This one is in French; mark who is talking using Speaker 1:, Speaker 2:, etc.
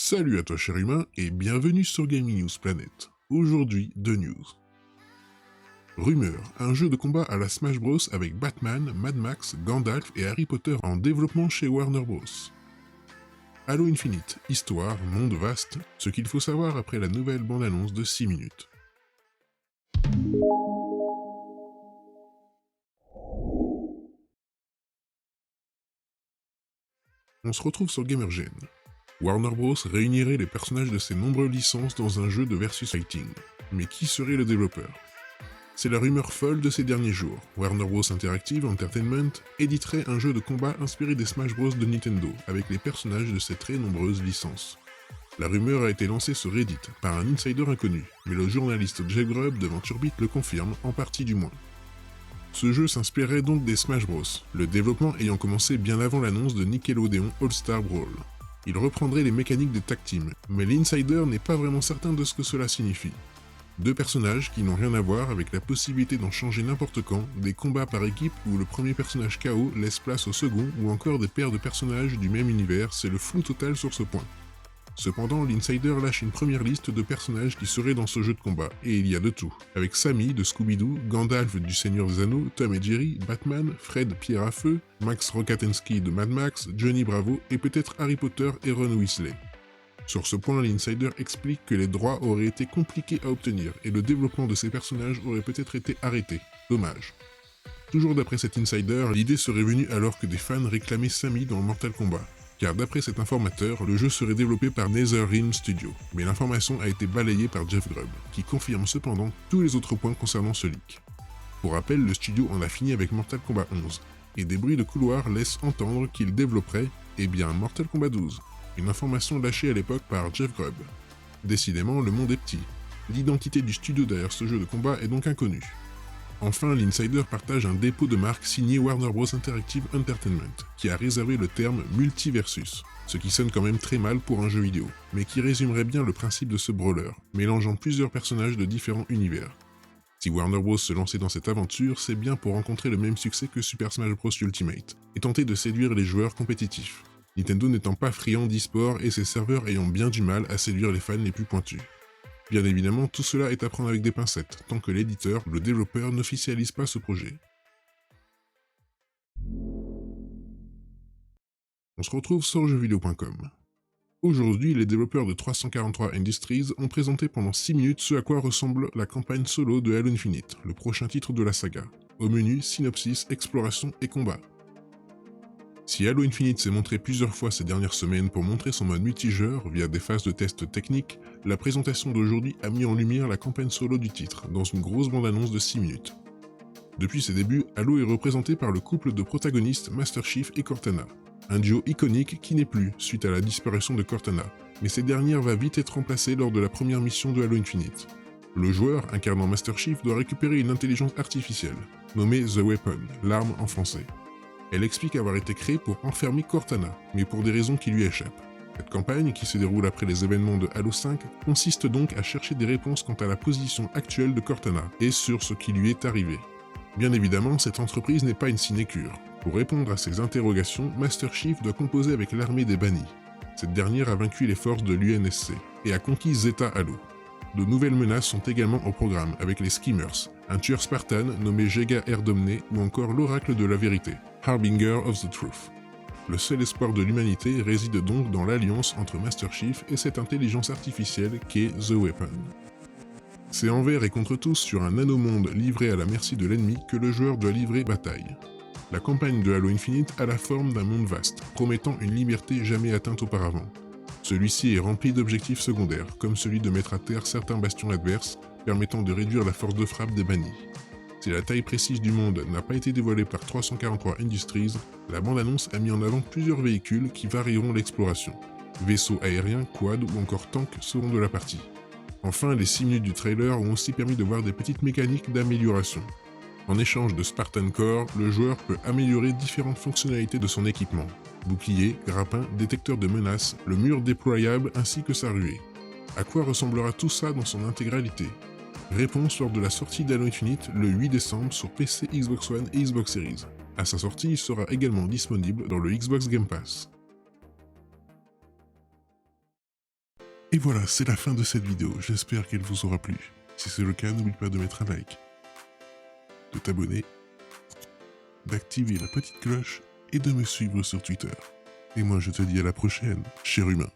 Speaker 1: Salut à toi cher humain et bienvenue sur Gaming News Planet. Aujourd'hui, 2 news. Rumeur, un jeu de combat à la Smash Bros avec Batman, Mad Max, Gandalf et Harry Potter en développement chez Warner Bros. Halo Infinite, histoire, monde vaste, ce qu'il faut savoir après la nouvelle bande-annonce de 6 minutes. On se retrouve sur GamerGen. Warner Bros réunirait les personnages de ses nombreuses licences dans un jeu de versus fighting. Mais qui serait le développeur? C'est la rumeur folle de ces derniers jours. Warner Bros Interactive Entertainment éditerait un jeu de combat inspiré des Smash Bros de Nintendo, avec les personnages de ses très nombreuses licences. La rumeur a été lancée sur Reddit par un insider inconnu, mais le journaliste Jeff Grubb de VentureBeat le confirme, en partie du moins. Ce jeu s'inspirerait donc des Smash Bros, le développement ayant commencé bien avant l'annonce de Nickelodeon All-Star Brawl. Il reprendrait les mécaniques des tag teams, mais l'insider n'est pas vraiment certain de ce que cela signifie. Deux personnages qui n'ont rien à voir avec la possibilité d'en changer n'importe quand, des combats par équipe où le premier personnage KO laisse place au second ou encore des paires de personnages du même univers, c'est le flou total sur ce point. Cependant, l'insider lâche une première liste de personnages qui seraient dans ce jeu de combat, et il y a de tout, avec Sammy de Scooby-Doo, Gandalf du Seigneur des Anneaux, Tom et Jerry, Batman, Fred Pierre à Feu, Max Rokatansky de Mad Max, Johnny Bravo et peut-être Harry Potter et Ron Weasley. Sur ce point, l'insider explique que les droits auraient été compliqués à obtenir et le développement de ces personnages aurait peut-être été arrêté. Dommage. Toujours d'après cet insider, l'idée serait venue alors que des fans réclamaient Sammy dans Mortal Kombat. Car d'après cet informateur, le jeu serait développé par NetherRealm Studio, mais l'information a été balayée par Jeff Grubb, qui confirme cependant tous les autres points concernant ce leak. Pour rappel, le studio en a fini avec Mortal Kombat 11, et des bruits de couloir laissent entendre qu'il développerait, Mortal Kombat 12. Une information lâchée à l'époque par Jeff Grubb. Décidément, le monde est petit. L'identité du studio derrière ce jeu de combat est donc inconnue. Enfin, l'insider partage un dépôt de marque signé Warner Bros Interactive Entertainment, qui a réservé le terme multiversus, ce qui sonne quand même très mal pour un jeu vidéo, mais qui résumerait bien le principe de ce brawler, mélangeant plusieurs personnages de différents univers. Si Warner Bros se lançait dans cette aventure, c'est bien pour rencontrer le même succès que Super Smash Bros Ultimate, et tenter de séduire les joueurs compétitifs. Nintendo n'étant pas friand d'e-sport et ses serveurs ayant bien du mal à séduire les fans les plus pointus. Bien évidemment, tout cela est à prendre avec des pincettes, tant que l'éditeur, le développeur, n'officialise pas ce projet. On se retrouve sur jeuxvideo.com. Aujourd'hui, les développeurs de 343 Industries ont présenté pendant 6 minutes ce à quoi ressemble la campagne solo de Halo Infinite, le prochain titre de la saga. Au menu, synopsis, exploration et combat. Si Halo Infinite s'est montré plusieurs fois ces dernières semaines pour montrer son mode multijoueur via des phases de tests techniques, la présentation d'aujourd'hui a mis en lumière la campagne solo du titre, dans une grosse bande-annonce de 6 minutes. Depuis ses débuts, Halo est représenté par le couple de protagonistes Master Chief et Cortana, un duo iconique qui n'est plus suite à la disparition de Cortana, mais cette dernière va vite être remplacée lors de la première mission de Halo Infinite. Le joueur, incarnant Master Chief, doit récupérer une intelligence artificielle, nommée The Weapon, l'arme en français. Elle explique avoir été créée pour enfermer Cortana, mais pour des raisons qui lui échappent. Cette campagne, qui se déroule après les événements de Halo 5, consiste donc à chercher des réponses quant à la position actuelle de Cortana, et sur ce qui lui est arrivé. Bien évidemment, cette entreprise n'est pas une sinécure. Pour répondre à ces interrogations, Master Chief doit composer avec l'armée des bannis. Cette dernière a vaincu les forces de l'UNSC, et a conquis Zeta Halo. De nouvelles menaces sont également au programme, avec les Skimmers, un tueur spartan nommé Jega Erdomne ou encore l'Oracle de la Vérité, Harbinger of the Truth. Le seul espoir de l'humanité réside donc dans l'alliance entre Master Chief et cette intelligence artificielle qu'est The Weapon. C'est envers et contre tous sur un nanomonde livré à la merci de l'ennemi que le joueur doit livrer bataille. La campagne de Halo Infinite a la forme d'un monde vaste, promettant une liberté jamais atteinte auparavant. Celui-ci est rempli d'objectifs secondaires, comme celui de mettre à terre certains bastions adverses, permettant de réduire la force de frappe des bannis. Si la taille précise du monde n'a pas été dévoilée par 343 Industries, la bande-annonce a mis en avant plusieurs véhicules qui varieront l'exploration. Vaisseaux aériens, quad ou encore tanks seront de la partie. Enfin, les 6 minutes du trailer ont aussi permis de voir des petites mécaniques d'amélioration. En échange de Spartan Core, le joueur peut améliorer différentes fonctionnalités de son équipement. Bouclier, grappin, détecteur de menaces, le mur déployable ainsi que sa ruée. À quoi ressemblera tout ça dans son intégralité? Réponse lors de la sortie d'Halo Infinite le 8 décembre sur PC, Xbox One et Xbox Series. À sa sortie, il sera également disponible dans le Xbox Game Pass. Et voilà, c'est la fin de cette vidéo, j'espère qu'elle vous aura plu. Si c'est le cas, n'oublie pas de mettre un like, de t'abonner, d'activer la petite cloche et de me suivre sur Twitter. Et moi je te dis à la prochaine, cher humain.